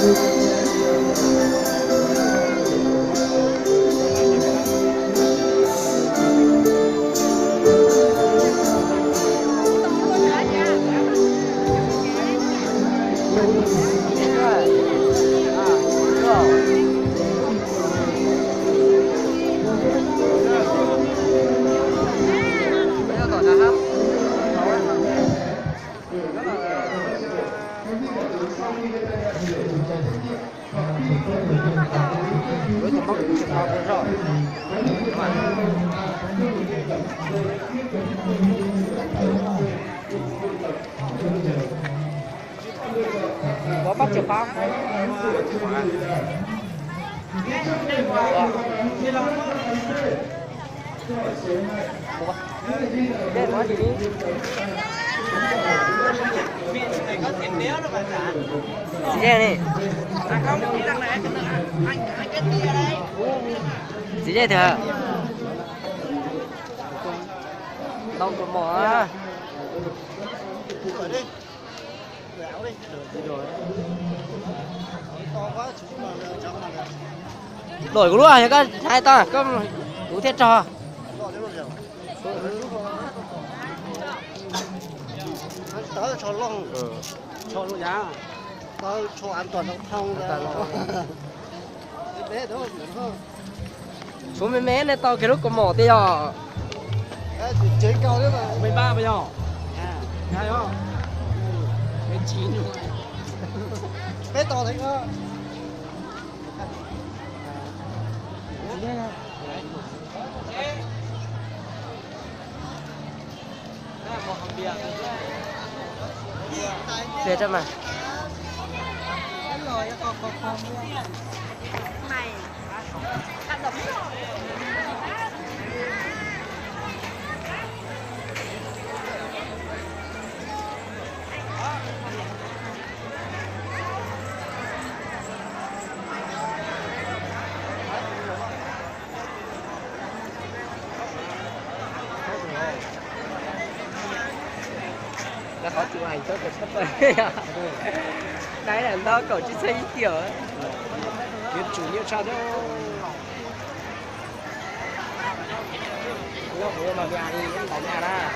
Có bắp chả bắp. Đây có gì đi? Gì đây này? Gì đây thưa? Đông của mỏ. Đổi của luôn các hai ta có đủ thiết cho. Tới cho long, cho luôn giá, tới cho an toàn giao thông ra. Bé đó hơn. Số mấy mé này tao cái lúc có mỏ tí à? Chế cao đấy mà. 13 bây giờ. Ngay không? 19 luôn. Bé to thế cơ. Về cho mà. Nó có chụp ảnh tốt được sắp tới. Đấy là nó cậu chỉ xây kiểu ấy. Biết chủ nhiệm sao đó. Nó vừa mà nhà đi vẫn có nhà ra.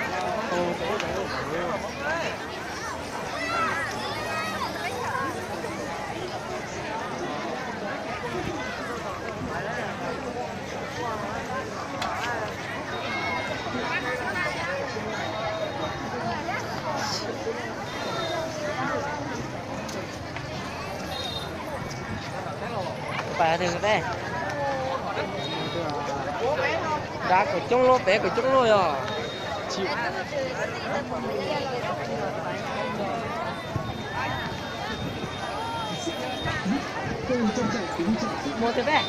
Bà thử đây. Đã của chung lô bé của chung lô rồi. Chịu. Mua từ bé.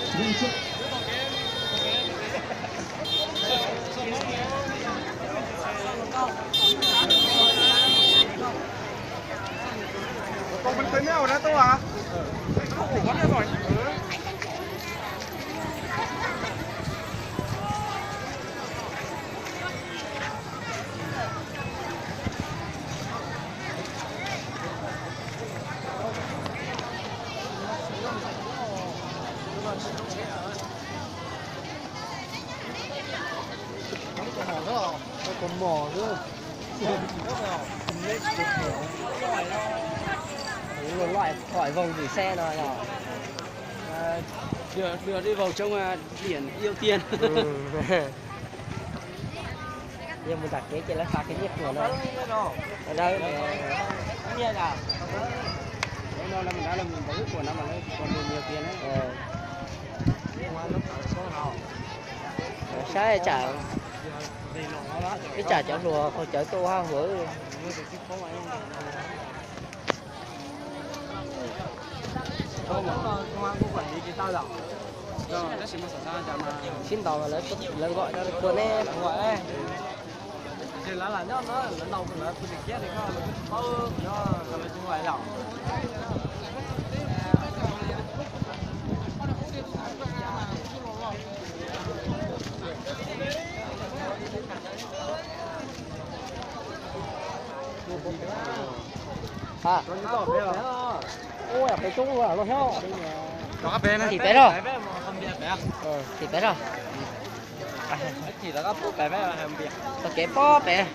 Còn mình tới nhau đó tôi à? Không có nữa rồi. Còn mỏ nữa. Loại khỏi vòng gửi xe rồi Đưa đi vào trong biển ưu tiên. Nhưng mình đặt cái là phá cái nhất của nó. Ở đây Như là nó là mình đã làm bảo của nó mà nó còn nhiều tiền đấy. Sai trả cái trả chở lùa còn chở tô ha với xin tàu là lấy gọi cho quân ấy gọi ấy thì là nó lần đầu mình là tôi chết thì có nó là chúng phải lòng à ôi à phải chung vào luôn heo Có cà phê này. Thì bé rồi. Bé mà không biết bé à? Thì bé rồi Chỉ là các phút bé mà không biết. tao kể bó bé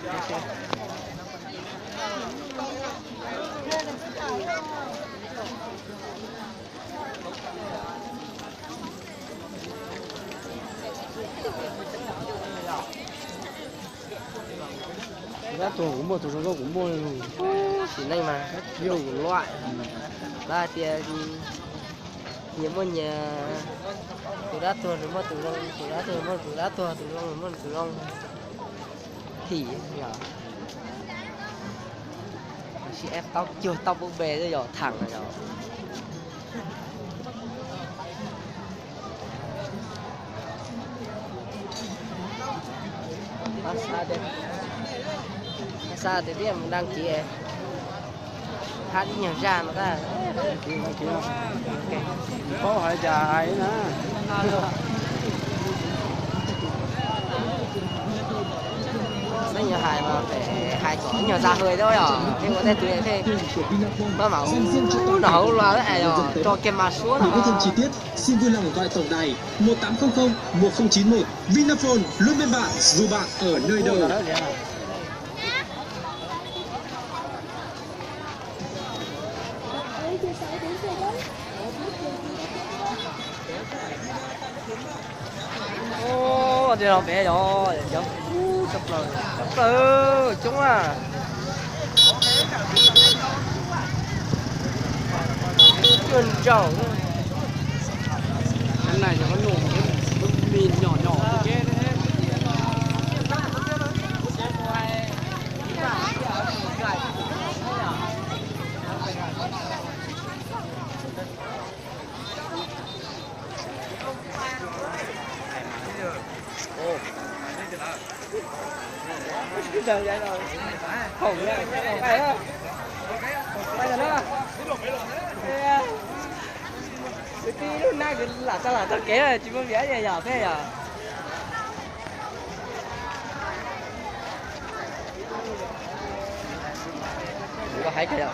ra tổ cũng một tổ cũng một chỉ này mà nhiều loại ba tiền nhiều món nhà từ đá tua từ món từ lông từ đá tua món từ đá tua từ lông món từ lông thì nhỏ chị ép tóc chưa tóc búp bê rồi nhỏ thẳng rồi nhỏ xa thì biết mình đăng ký em hát đi nhiều ra mà ta có hỏi dài nè mấy nhiều hài mà phải hài có nhiều ra hơi thôi à nhưng mà đây tụi em thế mà bảo nó hậu loa đấy rồi cho kem mà xuống để biết thêm chi tiết, xin vui lòng gọi tổng đài 1800 1091. Vinaphone luôn bên bạn dù bạn ở nơi đâu. ô thì nó bé rồi chấm chấm từ chúng à chân trâu cái này cho nó nổ cái mìn nhỏ nhỏ kia đấy giờ vậy rồi khổng này phải đó bây giờ nó cái tí lúc nay thì là tao kế rồi chỉ muốn vẽ gì nhỏ thế à có hay cái nào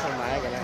không máy cái này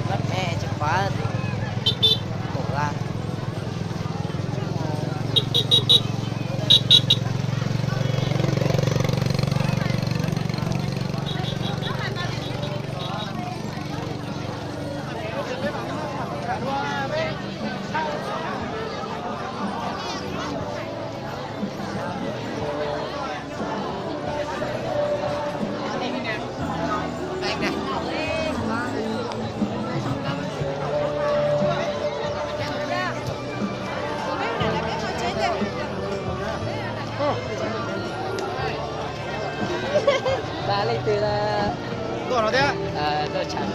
bắt mẹ chìa khóa thì cổ ra bà lấy từ là Tôi nó thế tôi chẳng